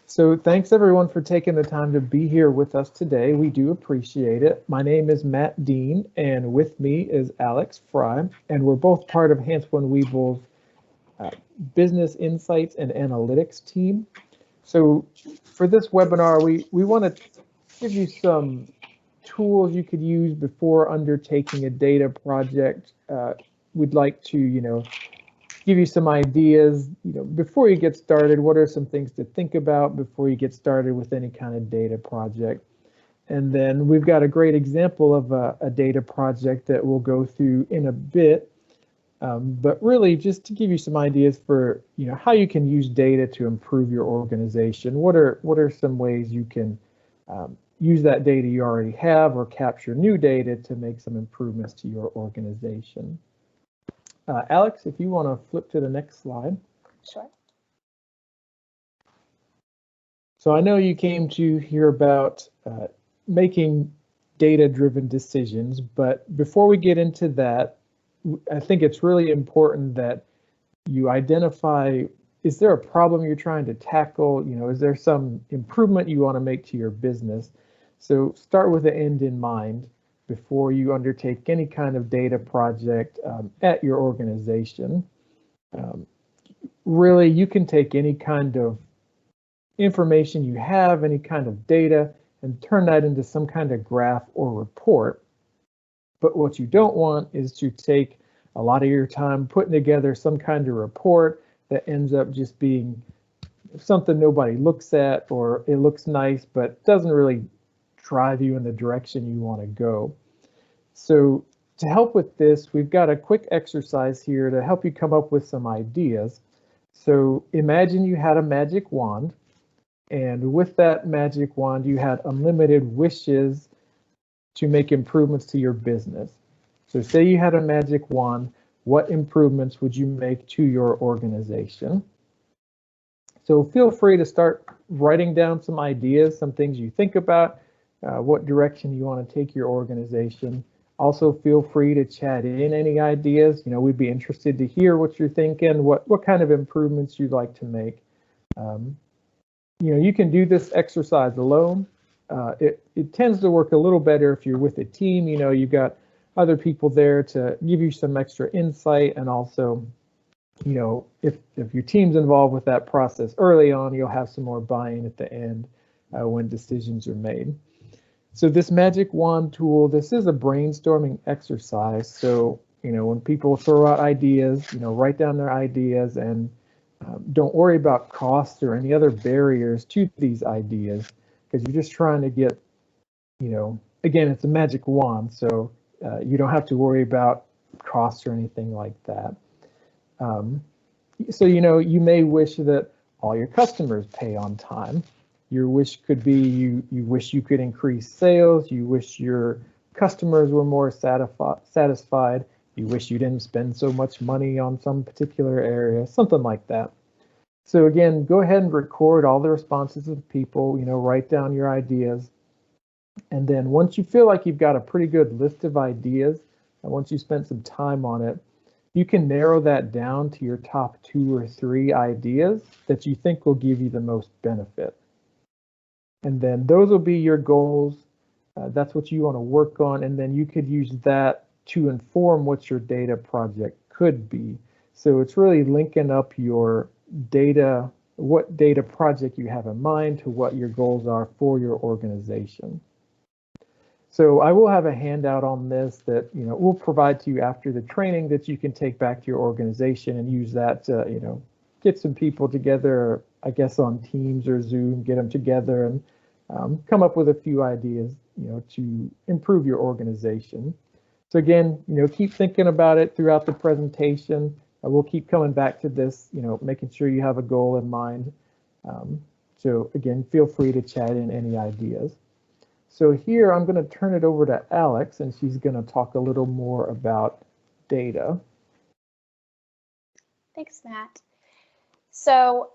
So thanks everyone for taking the time to be here with us today. We do appreciate it. My name is Matt Dean, and with me is Alex Frey, and we're both part of Hantzmon Wiebel's Business Insights and Analytics team. So for this webinar, we want to give you some tools you could use before undertaking a data project. We'd like to, give you some ideas, before you get started. What are some things to think about before you get started with any kind of data project? And then we've got a great example of a data project that we'll go through in a bit. But really just to give you some ideas for, how you can use data to improve your organization. What are some ways you can use that data you already have or capture new data to make some improvements to your organization? Alex, if you want to flip to the next slide. Sure. So I know you came to hear about making data-driven decisions, but before we get into that, I think it's really important that you identify, is there a problem you're trying to tackle? Is there some improvement you want to make to your business? So start with the end in mind before you undertake any kind of data project at your organization. Really, you can take any kind of information you have, any kind of data, and turn that into some kind of graph or report. But what you don't want is to take a lot of your time putting together some kind of report that ends up just being something nobody looks at, or it looks nice, but doesn't really drive you in the direction you want to go. So to help with this, we've got a quick exercise here to help you come up with some ideas. So imagine you had a magic wand, and with that magic wand, you had unlimited wishes to make improvements to your business. So say you had a magic wand, what improvements would you make to your organization? So feel free to start writing down some ideas, some things you think about, what direction you want to take your organization. Also feel free to chat in any ideas. We'd be interested to hear what you're thinking, what kind of improvements you'd like to make. You can do this exercise alone. It tends to work a little better if you're with a team. You've got other people there to give you some extra insight, and also, if your team's involved with that process early on, you'll have some more buy-in at the end when decisions are made. So this magic wand tool, this is a brainstorming exercise. So, when people throw out ideas, write down their ideas, and don't worry about costs or any other barriers to these ideas, because you're just trying to get, again, it's a magic wand, so you don't have to worry about costs or anything like that. So, you may wish that all your customers pay on time. Your wish could be you wish you could increase sales. You wish your customers were more satisfied. You wish you didn't spend so much money on some particular area, something like that. So again, go ahead and record all the responses of people, write down your ideas. And then once you feel like you've got a pretty good list of ideas, and once you spent some time on it, you can narrow that down to your top 2 or 3 ideas that you think will give you the most benefit. And then those will be your goals. That's what you want to work on. And then you could use that to inform what your data project could be. So it's really linking up your data, what data project you have in mind, to what your goals are for your organization. So I will have a handout on this that we'll provide to you after the training that you can take back to your organization and use that to get some people together, I guess on Teams or Zoom, get them together and come up with a few ideas to improve your organization. So again, keep thinking about it throughout the presentation. We'll keep coming back to this, making sure you have a goal in mind. So again, feel free to chat in any ideas. So here I'm going to turn it over to Alex, and she's going to talk a little more about data. Thanks, Matt. So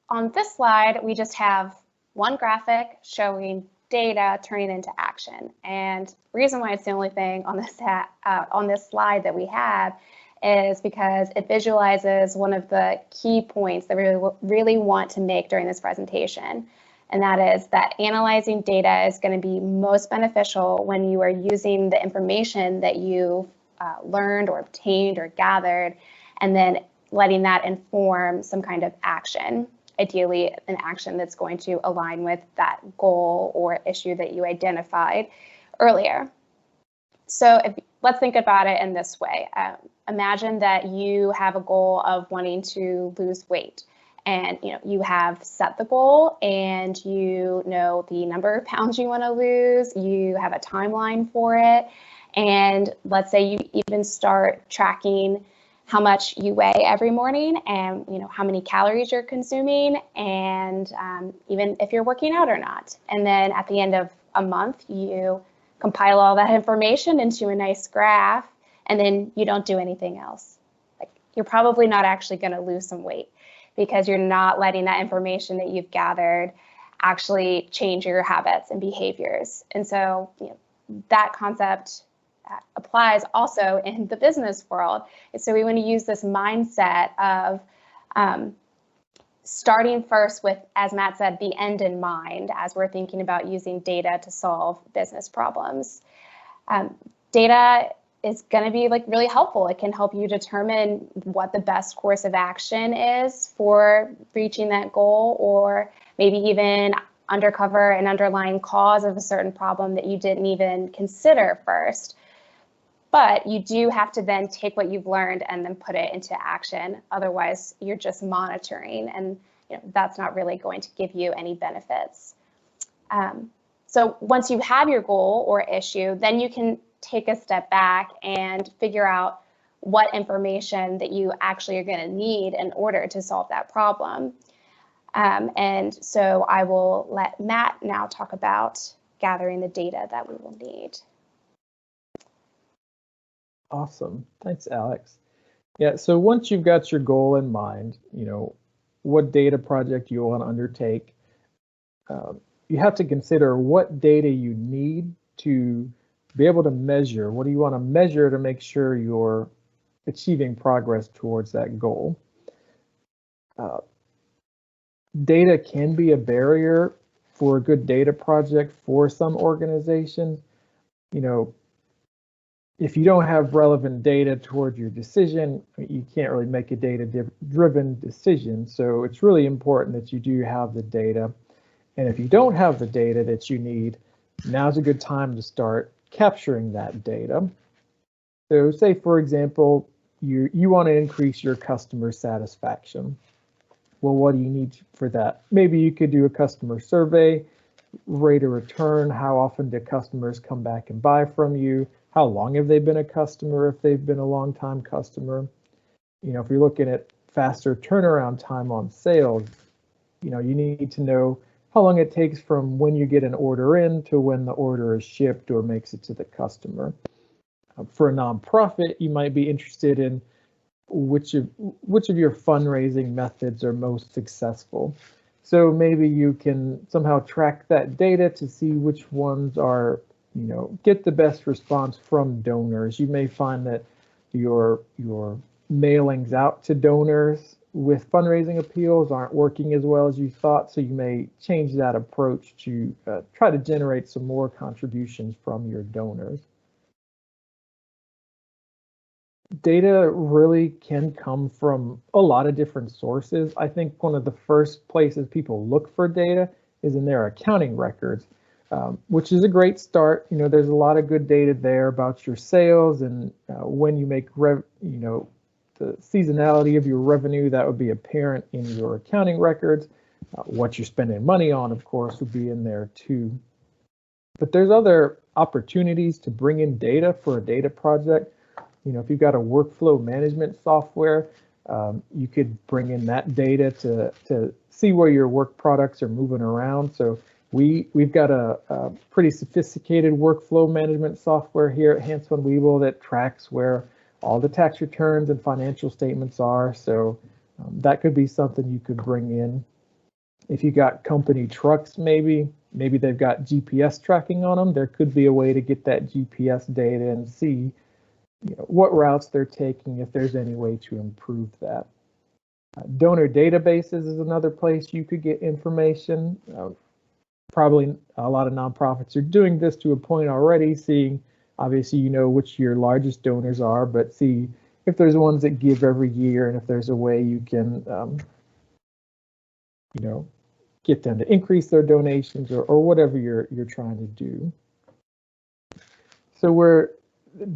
on this slide, we just have one graphic showing data turning into action. And the reason why it's the only thing on this slide that we have is because it visualizes one of the key points that we really want to make during this presentation. and that is that analyzing data is going to be most beneficial when you are using the information that you've learned or obtained or gathered, and then letting that inform some kind of action, ideally an action that's going to align with that goal or issue that you identified earlier. So let's think about it in this way. Imagine that you have a goal of wanting to lose weight, and you have set the goal and you know the number of pounds you want to lose, you have a timeline for it, and let's say you even start tracking how much you weigh every morning and how many calories you're consuming, and even if you're working out or not. And then at the end of a month, you compile all that information into a nice graph, and then you don't do anything else. Like, you're probably not actually going to lose some weight because you're not letting that information that you've gathered actually change your habits and behaviors. And so that concept applies also in the business world. And so we want to use this mindset of starting first with, as Matt said, the end in mind as we're thinking about using data to solve business problems. Data is going to be really helpful. It can help you determine what the best course of action is for reaching that goal, or maybe even uncover an underlying cause of a certain problem that you didn't even consider first. But you do have to then take what you've learned and then put it into action. Otherwise, you're just monitoring, and that's not really going to give you any benefits. So once you have your goal or issue, then you can take a step back and figure out what information that you actually are going to need in order to solve that problem. And so I will let Matt now talk about gathering the data that we will need. Awesome. Thanks, Alex. Yeah, so once you've got your goal in mind, what data project you want to undertake, you have to consider what data you need to be able to measure. What do you want to measure to make sure you're achieving progress towards that goal? Data can be a barrier for a good data project for some organizations. If you don't have relevant data towards your decision, you can't really make a data-driven decision. So it's really important that you do have the data. And if you don't have the data that you need, now's a good time to start capturing that data. So say, for example, you want to increase your customer satisfaction. Well, what do you need for that? Maybe you could do a customer survey, rate of return, how often do customers come back and buy from you? How long have they been a customer if they've been a long-time customer? If you're looking at faster turnaround time on sales, you need to know how long it takes from when you get an order in to when the order is shipped or makes it to the customer. For a nonprofit, you might be interested in which of your fundraising methods are most successful. So maybe you can somehow track that data to see which ones are get the best response from donors. You may find that your mailings out to donors with fundraising appeals aren't working as well as you thought, so you may change that approach to try to generate some more contributions from your donors. Data really can come from a lot of different sources. I think one of the first places people look for data is in their accounting records. Which is a great start. There's a lot of good data there about your sales and when you make the seasonality of your revenue, that would be apparent in your accounting records. What you're spending money on, of course, would be in there too. But there's other opportunities to bring in data for a data project. If you've got a workflow management software, you could bring in that data to see where your work products are moving around. So we've got a pretty sophisticated workflow management software here at Hantzmon Wiebel that tracks where all the tax returns and financial statements are. So that could be something you could bring in. If you got company trucks, maybe they've got GPS tracking on them. There could be a way to get that GPS data and see what routes they're taking, if there's any way to improve that. Donor databases is another place you could get information. probably a lot of nonprofits are doing this to a point already, seeing, obviously, you know which your largest donors are, but see if there's ones that give every year, and if there's a way you can, you know, get them to increase their donations, or whatever you're trying to do. So where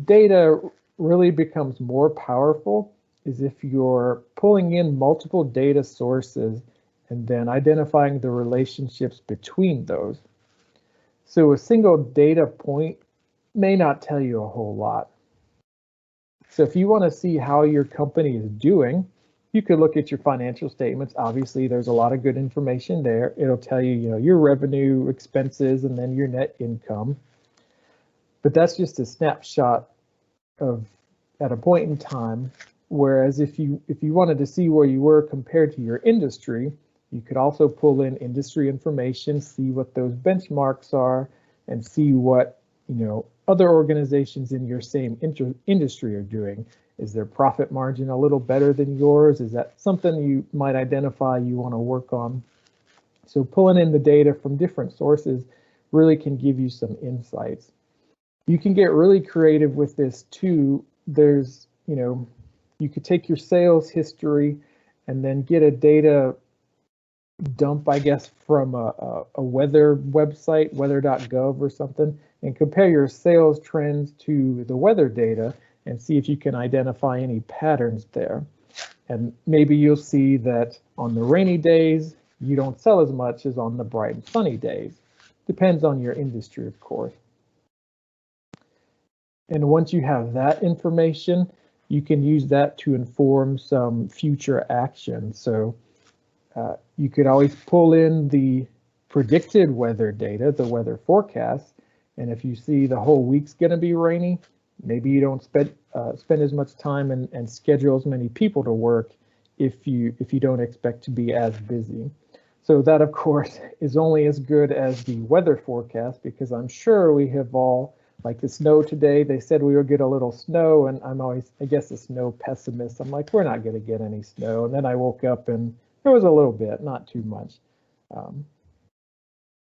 data really becomes more powerful is if you're pulling in multiple data sources and then identifying the relationships between those. So a single data point may not tell you a whole lot. So if you want to see how your company is doing, you could look at your financial statements. Obviously, there's a lot of good information there. It'll tell you, you know, your revenue, expenses, and then your net income. But that's just a snapshot of at a point in time. Whereas if you wanted to see where you were compared to your industry, you could also pull in industry information, see what those benchmarks are, and see what, you know, other organizations in your same industry are doing. Is their profit margin a little better than yours? Is that something you might identify you want to work on? So pulling in the data from different sources really can give you some insights. You can get really creative with this too. There's, you know, you could take your sales history and then get a data dump, I guess, from a weather website, weather.gov or something, and compare your sales trends to the weather data and see if you can identify any patterns there. And maybe you'll see that on the rainy days, you don't sell as much as on the bright and sunny days. Depends on your industry, of course. And once you have that information, you can use that to inform some future action. So you could always pull in the predicted weather data, the weather forecast, and if you see the whole week's going to be rainy, maybe you don't spend as much time and schedule as many people to work if you don't expect to be as busy. So that, of course, is only as good as the weather forecast, because I'm sure we have all, like the snow today, they said we would get a little snow, and I'm always, I guess, a snow pessimist. I'm like, we're not going to get any snow. And then I woke up and there was a little bit, not too much.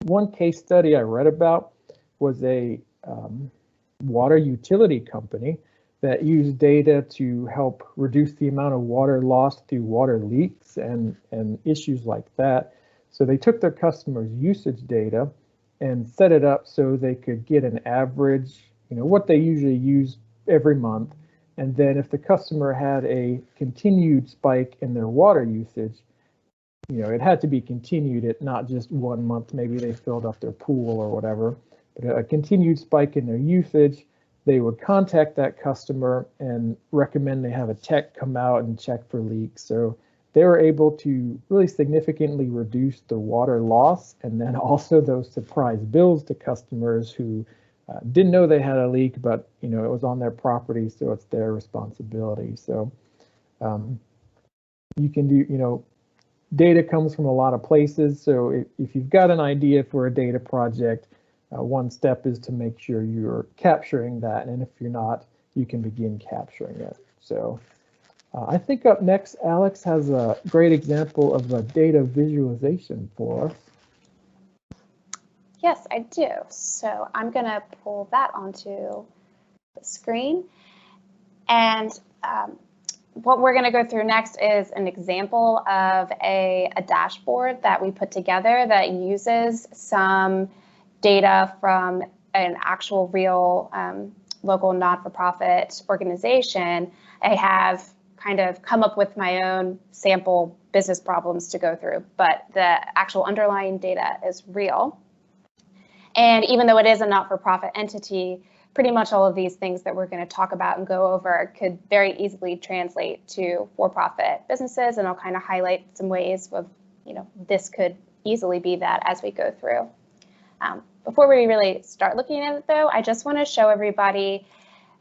One case study I read about was a water utility company that used data to help reduce the amount of water lost through water leaks and issues like that. So they took their customers' usage data and set it up so they could get an average, you know, what they usually use every month. And then if the customer had a continued spike in their water usage, you know, it had to be continued at not just 1 month, maybe they filled up their pool or whatever, but a continued spike in their usage, they would contact that customer and recommend they have a tech come out and check for leaks. So they were able to really significantly reduce the water loss, and then also those surprise bills to customers who didn't know they had a leak, but, you know, it was on their property, so it's their responsibility. So you can do, you know, data comes from a lot of places. So if you've got an idea for a data project, one step is to make sure you're capturing that. And if you're not, you can begin capturing it. So I think up next, Alex has a great example of a data visualization for us. Yes, I do. So I'm going to pull that onto the screen. And what we're going to go through next is an example of a dashboard that we put together that uses some data from an actual real local not-for-profit organization. I have kind of come up with my own sample business problems to go through, but the actual underlying data is real. And even though it is a not-for-profit entity, pretty much all of these things that we're going to talk about and go over could very easily translate to for-profit businesses, and I'll kind of highlight some ways of, you know, this could easily be that as we go through. Before we really start looking at it, though, I just want to show everybody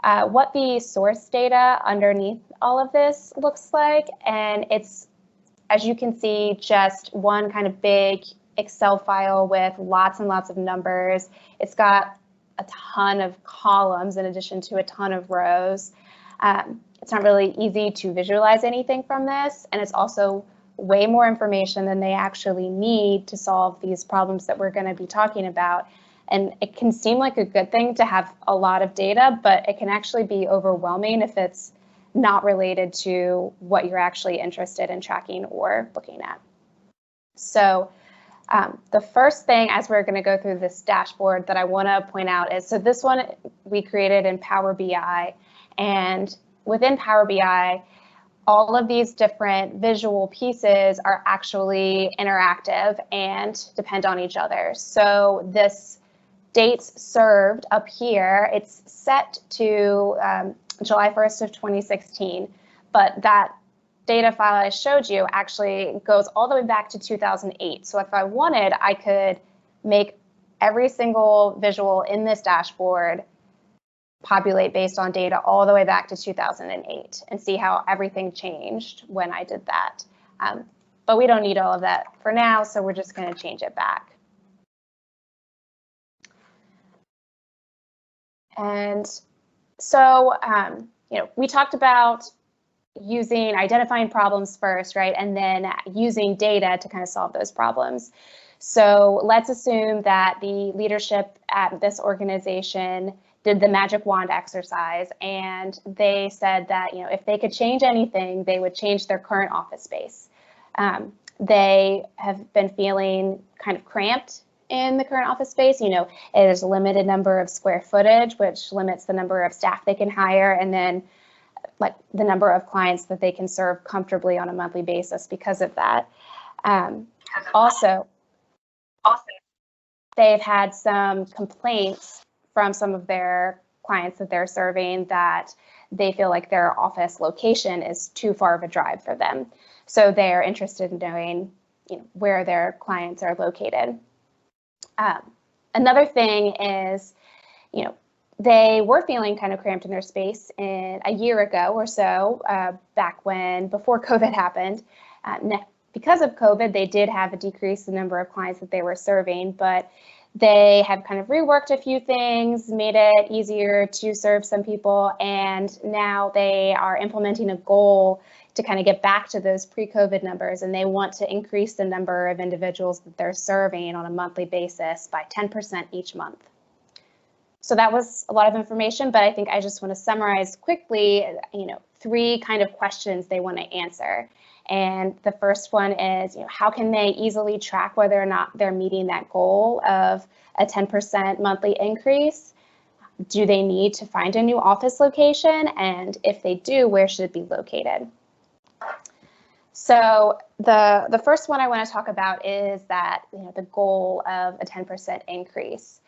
what the source data underneath all of this looks like, and it's, as you can see, just one kind of big Excel file with lots and lots of numbers. It's got a ton of columns in addition to a ton of rows. It's not really easy to visualize anything from this, and it's also way more information than they actually need to solve these problems that we're going to be talking about. And it can seem like a good thing to have a lot of data, but it can actually be overwhelming if it's not related to what you're actually interested in tracking or looking at. So the first thing, as we're going to go through this dashboard, that I want to point out is, so this one we created in Power BI, and within Power BI, all of these different visual pieces are actually interactive and depend on each other. So this dates served up here, it's set to July 1st of 2016, but that data file I showed you actually goes all the way back to 2008. So if I wanted, I could make every single visual in this dashboard populate based on data all the way back to 2008 and see how everything changed when I did that. But we don't need all of that for now, so we're just going to change it back. And so, we talked about identifying problems first, right? And then using data to kind of solve those problems. So let's assume that the leadership at this organization did the magic wand exercise, and they said that, if they could change anything, they would change their current office space. They have been feeling kind of cramped in the current office space. There's a limited number of square footage, which limits the number of staff they can hire, and then like the number of clients that they can serve comfortably on a monthly basis because of that. Also, they've had some complaints from some of their clients that they're serving that they feel like their office location is too far of a drive for them. So they're interested in knowing, where their clients are located. Another thing is, they were feeling kind of cramped in their space a year ago or so, before COVID happened. Because of COVID, they did have a decrease in the number of clients that they were serving, but they have kind of reworked a few things, made it easier to serve some people, and now they are implementing a goal to kind of get back to those pre-COVID numbers, and they want to increase the number of individuals that they're serving on a monthly basis by 10% each month. So that was a lot of information, but I think I just want to summarize quickly, 3 kind of questions they want to answer. And the first one is, how can they easily track whether or not they're meeting that goal of a 10% monthly increase? Do they need to find a new office location? And if they do, where should it be located? So the first one I want to talk about is that, the goal of a 10% increase.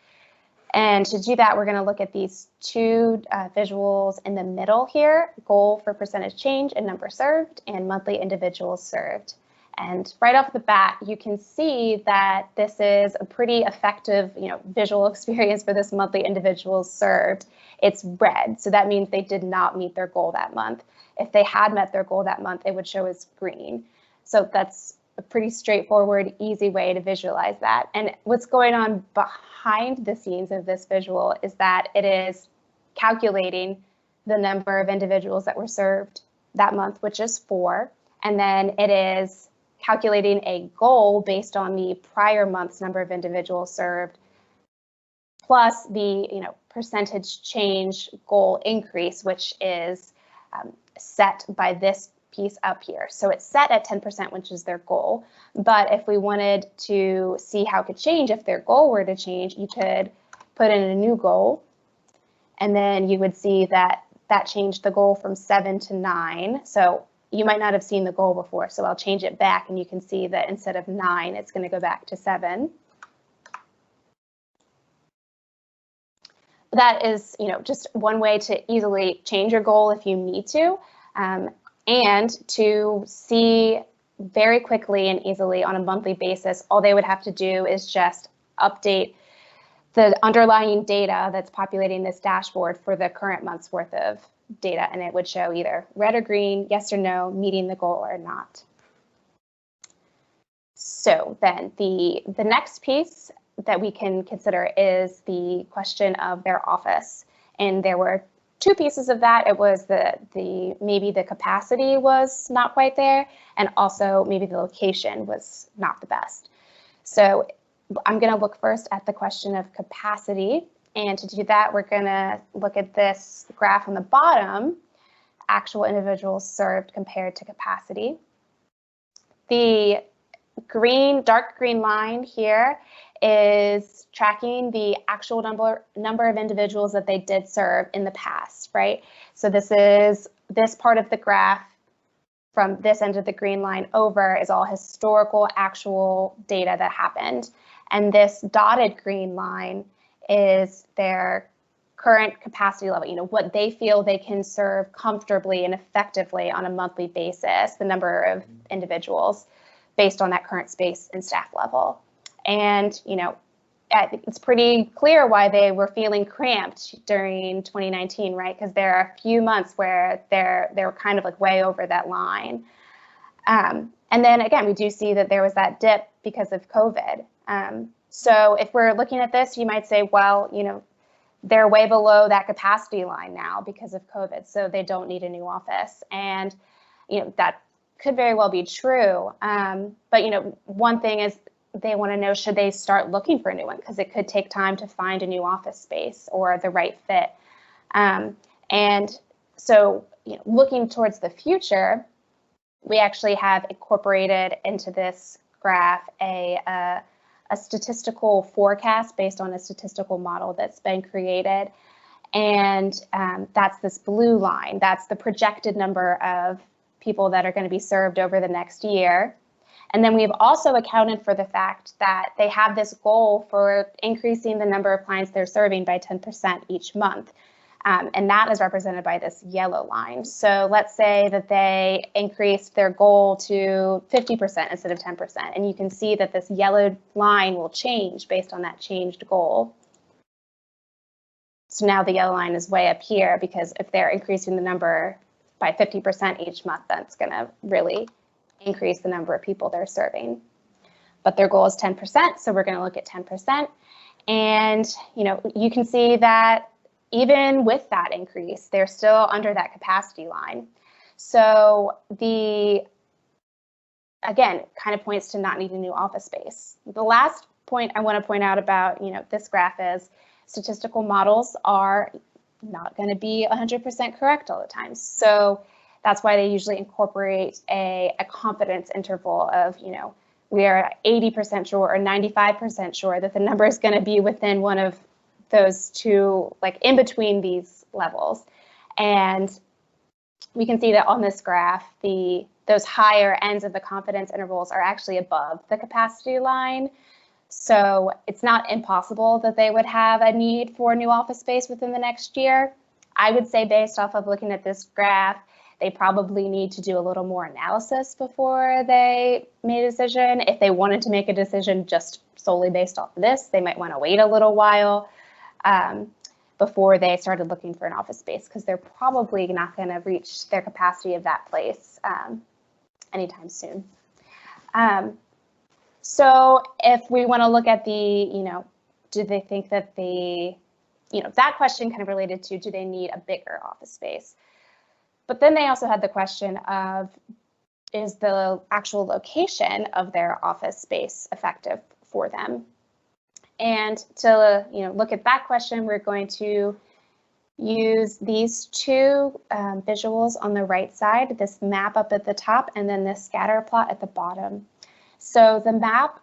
And to do that, we're going to look at these 2 visuals in the middle here: goal for percentage change in number served and monthly individuals served. And right off the bat, you can see that this is a pretty effective, visual experience for this monthly individuals served. It's red, so that means they did not meet their goal that month. If they had met their goal that month, it would show as green. So that's a pretty straightforward, easy way to visualize that. And what's going on behind the scenes of this visual is that it is calculating the number of individuals that were served that month, which is 4. And then it is calculating a goal based on the prior month's number of individuals served, plus the percentage change goal increase, which is set by this piece up here. So it's set at 10%, which is their goal. But if we wanted to see how it could change, if their goal were to change, you could put in a new goal, and then you would see that that changed the goal from 7 to 9. So you might not have seen the goal before, so I'll change it back, and you can see that instead of 9, it's going to go back to 7. That is, just one way to easily change your goal if you need to. And to see very quickly and easily on a monthly basis, all they would have to do is just update the underlying data that's populating this dashboard for the current month's worth of data, and it would show either red or green, yes or no, meeting the goal or not. So then the next piece that we can consider is the question of their office. And there were two pieces of that. It was maybe the capacity was not quite there, and also maybe the location was not the best. So I'm going to look first at the question of capacity. And to do that, we're going to look at this graph on the bottom, actual individuals served compared to capacity. The dark green line here is tracking the actual number of individuals that they did serve in the past, right? So this part of the graph from this end of the green line over is all historical actual data that happened. And this dotted green line is their current capacity level, what they feel they can serve comfortably and effectively on a monthly basis, the number of individuals based on that current space and staff level. And, I think it's pretty clear why they were feeling cramped during 2019, right? Because there are a few months where they're kind of like way over that line. And then again, we do see that there was that dip because of COVID. So if we're looking at this, you might say, well, they're way below that capacity line now because of COVID, so they don't need a new office. And, that could very well be true. But, one thing is they want to know, should they start looking for a new one? Because it could take time to find a new office space or the right fit. And so, looking towards the future, we actually have incorporated into this graph a statistical forecast based on a statistical model that's been created. And that's this blue line. That's the projected number of people that are going to be served over the next year. And then we've also accounted for the fact that they have this goal for increasing the number of clients they're serving by 10% each month. And that is represented by this yellow line. So let's say that they increased their goal to 50% instead of 10%. And you can see that this yellow line will change based on that changed goal. So now the yellow line is way up here because if they're increasing the number by 50% each month, that's going to really increase the number of people they're serving. But their goal is 10%, so we're going to look at 10%. And you can see that even with that increase, they're still under that capacity line. So again, kind of points to not needing new office space. The last point I want to point out about this graph is statistical models are not going to be 100% correct all the time. So that's why they usually incorporate a confidence interval of, we are 80% sure or 95% sure that the number is going to be within one of those two, like in between these levels. And we can see that on this graph, those higher ends of the confidence intervals are actually above the capacity line. So it's not impossible that they would have a need for new office space within the next year. I would say based off of looking at this graph, they probably need to do a little more analysis before they made a decision. If they wanted to make a decision just solely based off of this, they might want to wait a little while before they started looking for an office space, because they're probably not going to reach their capacity of that place anytime soon. So if we want to look at do they think that that question kind of related to, do they need a bigger office space? But then they also had the question of, is the actual location of their office space effective for them? And to look at that question, we're going to use these two visuals on the right side, this map up at the top and then this scatter plot at the bottom. So the map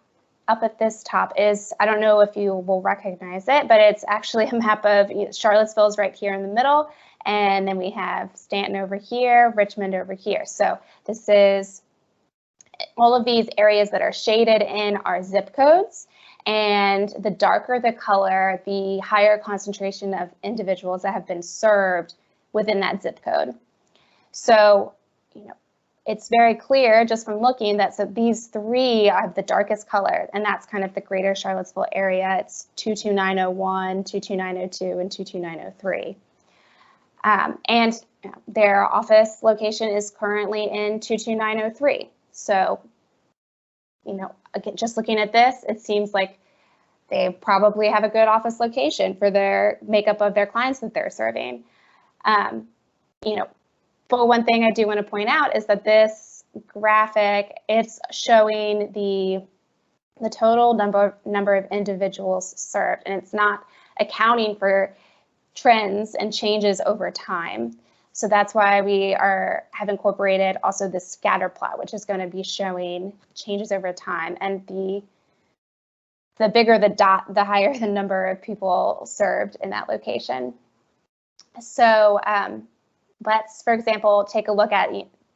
up at this top is, I don't know if you will recognize it, but it's actually a map of Charlottesville's right here in the middle. And then we have Stanton over here, Richmond over here. So this is all of these areas that are shaded in are zip codes. And the darker the color, the higher concentration of individuals that have been served within that zip code. So, it's very clear just from looking that these three are the darkest color, and that's kind of the greater Charlottesville area. It's 22901, 22902, and 22903. And their office location is currently in 22903. So, again, just looking at this, it seems like they probably have a good office location for their makeup of their clients that they're serving. You know, but one thing I do want to point out is that this graphic, it's showing the total number of individuals served, and it's not accounting for trends and changes over time. So that's why we have incorporated also the scatter plot, which is going to be showing changes over time. And the bigger the dot, the higher the number of people served in that location. So let's, for example, take a look at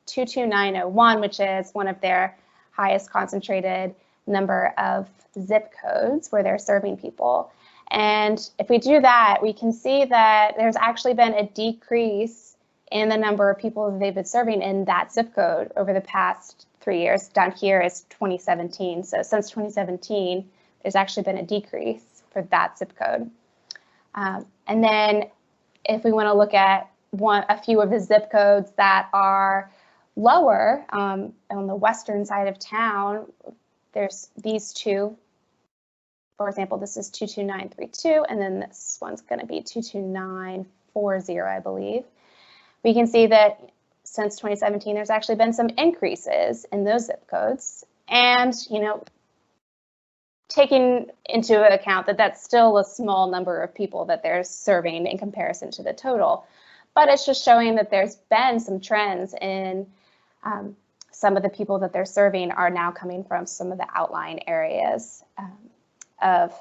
22901, which is one of their highest concentrated number of zip codes where they're serving people. And if we do that, we can see that there's actually been a decrease in the number of people that they've been serving in that zip code over the past 3 years. Down here is 2017. So since 2017, there's actually been a decrease for that zip code. And then if we want to look at a few of the zip codes that are lower on the western side of town, there's these two. For example, this is 22932, and then this one's going to be 22940, I believe. We can see that since 2017, there's actually been some increases in those zip codes. And, you know, taking into account that that's still a small number of people that they're serving in comparison to the total. But it's just showing that there's been some trends in some of the people that they're serving are now coming from some of the outlying areas of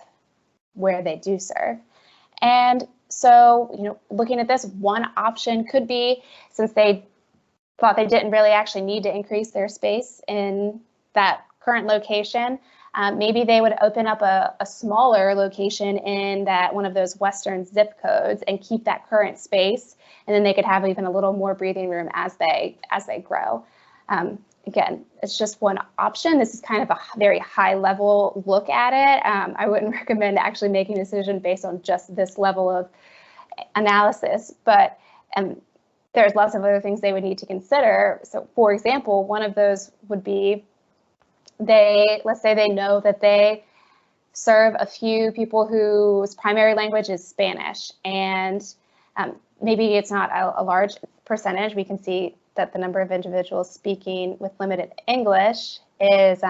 where they do serve. And so, you know, looking at this, one option could be, since they thought they didn't really actually need to increase their space in that current location, maybe they would open up a smaller location in that one of those western zip codes and keep that current space, and then they could have even a little more breathing room as they grow. Again, it's just one option. This is kind of a very high level look at it. I wouldn't recommend actually making a decision based on just this level of analysis, but there's lots of other things they would need to consider. So for example, one of those would be let's say they know that they serve a few people whose primary language is Spanish, and maybe it's not a large percentage. We can see that the number of individuals speaking with limited English is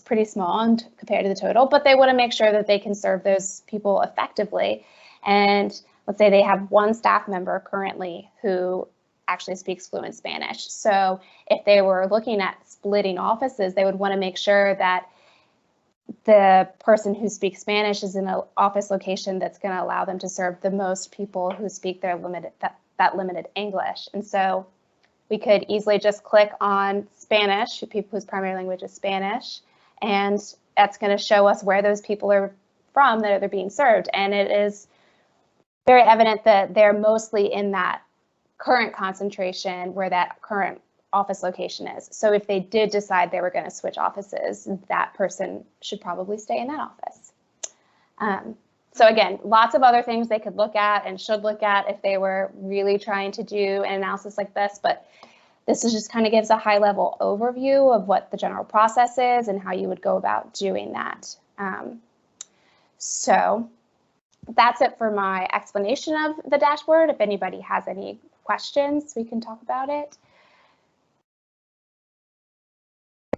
pretty small compared to the total, but they want to make sure that they can serve those people effectively. And let's say they have one staff member currently who actually speaks fluent Spanish. So if they were looking at splitting offices, they would want to make sure that the person who speaks Spanish is in an office location that's going to allow them to serve the most people who speak their that limited English. And so we could easily just click on Spanish, people whose primary language is Spanish, and that's going to show us where those people are from that are being served. And it is very evident that they're mostly in that current concentration where that current office location is. So if they did decide they were going to switch offices, that person should probably stay in that office. So again, lots of other things they could look at and should look at if they were really trying to do an analysis like this, but this is just kind of gives a high level overview of what the general process is and how you would go about doing that. So that's it for my explanation of the dashboard. If anybody has any questions, we can talk about it.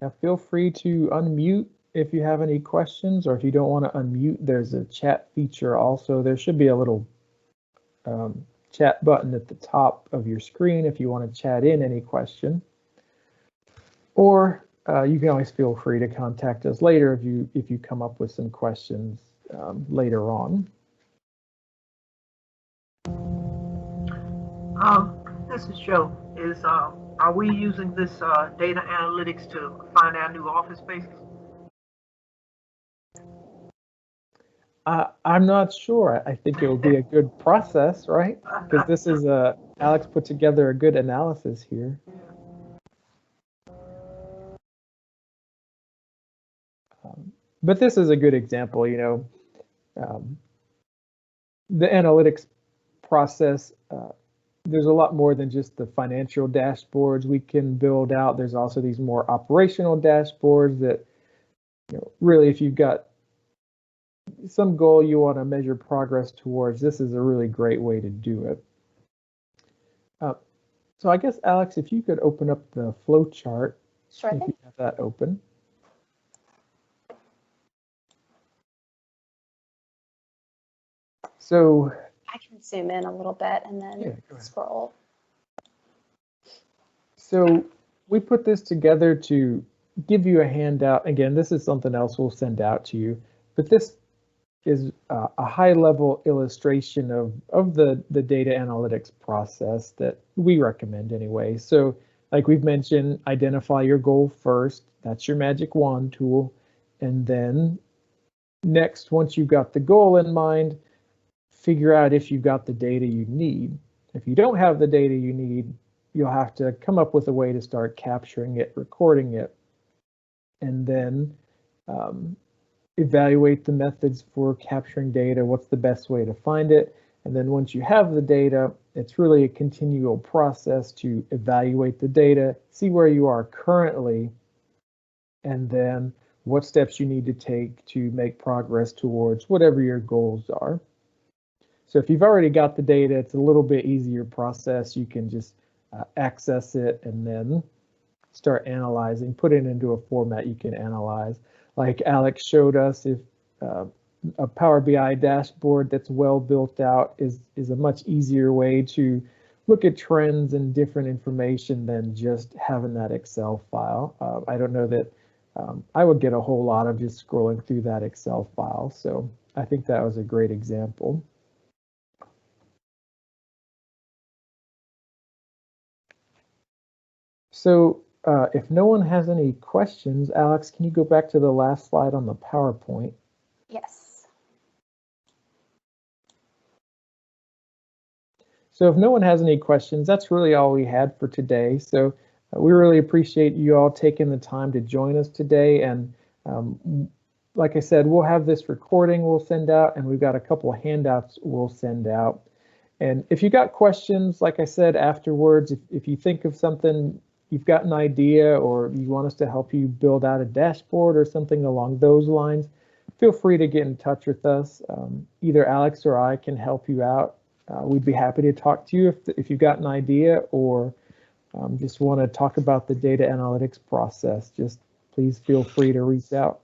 Now feel free to unmute if you have any questions, or if you don't want to unmute, there's a chat feature also. There should be a little chat button at the top of your screen if you want to chat in any question. Or you can always feel free to contact us later if you come up with some questions later on. This is Joe. Are we using this data analytics to find our new office spaces? I'm not sure. I think it will be a good process, right? Because this is Alex put together a good analysis here. But this is a good example, you know, the analytics process. There's a lot more than just the financial dashboards we can build out. There's also these more operational dashboards that, you know, really, if you've got some goal you want to measure progress towards, this is a really great way to do it. So I guess, Alex, if you could open up the flow chart, Sure if thing. you have that open. So I can zoom in a little bit and then Yeah, go ahead. scroll. So we put this together to give you a handout. Again, this is something else we'll send out to you, but this is a high-level illustration of the data analytics process that we recommend anyway. So like we've mentioned, identify your goal first. That's your magic wand tool. And then next, once you've got the goal in mind, figure out if you've got the data you need. If you don't have the data you need, you'll have to come up with a way to start capturing it, recording it, and then evaluate the methods for capturing data. What's the best way to find it? And then once you have the data, it's really a continual process to evaluate the data, see where you are currently, and then what steps you need to take to make progress towards whatever your goals are. So if you've already got the data, it's a little bit easier process. You can just access it and then start analyzing, put it into a format you can analyze. Like Alex showed us, if a Power BI dashboard that's well built out is a much easier way to look at trends and different information than just having that Excel file. I don't know that I would get a whole lot of just scrolling through that Excel file. So I think that was a great example. So if no one has any questions, Alex, can you go back to the last slide on the PowerPoint? Yes. So if no one has any questions, that's really all we had for today. So we really appreciate you all taking the time to join us today. And like I said, we'll have this recording we'll send out, and we've got a couple of handouts we'll send out. And if you got questions, like I said, afterwards, if you think of something, you've got an idea, or you want us to help you build out a dashboard or something along those lines, feel free to get in touch with us. Either Alex or I can help you out. We'd be happy to talk to you if you've got an idea, or just want to talk about the data analytics process. Just please feel free to reach out.